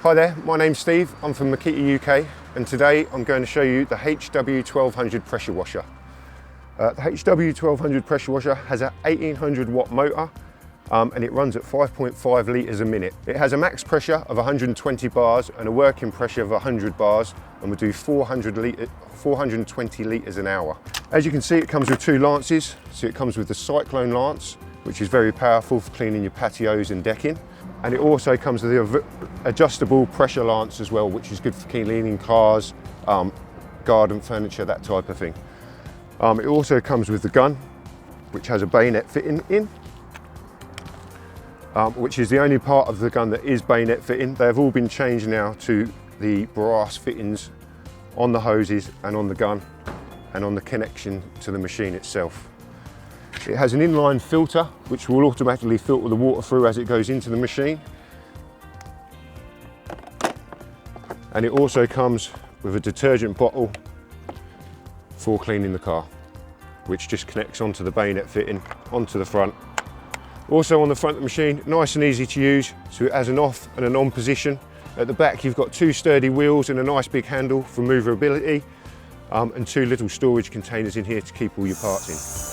Hi there, my name's Steve, I'm from Makita UK, and today I'm going to show you the HW1200 pressure washer. The HW1200 pressure washer has an 1800 watt motor and it runs at 5.5 litres a minute. It has a max pressure of 120 bars and a working pressure of 100 bars and will do 420 litres an hour. As you can see, it comes with two lances. So it comes with the Cyclone lance, which is very powerful for cleaning your patios and decking. And it also comes with the adjustable pressure lance as well, which is good for cleaning cars, garden furniture, that type of thing. It also comes with the gun, which has a bayonet fitting in, which is the only part of the gun that is bayonet fitting. They have all been changed now to the brass fittings on the hoses and on the gun and on the connection to the machine itself. It has an inline filter which will automatically filter the water through as it goes into the machine. And it also comes with a detergent bottle for cleaning the car, which just connects onto the bayonet fitting onto the front. Also on the front of the machine, nice and easy to use, so it has an off and an on position. At the back you've got two sturdy wheels and a nice big handle for movability, and two little storage containers in here to keep all your parts in.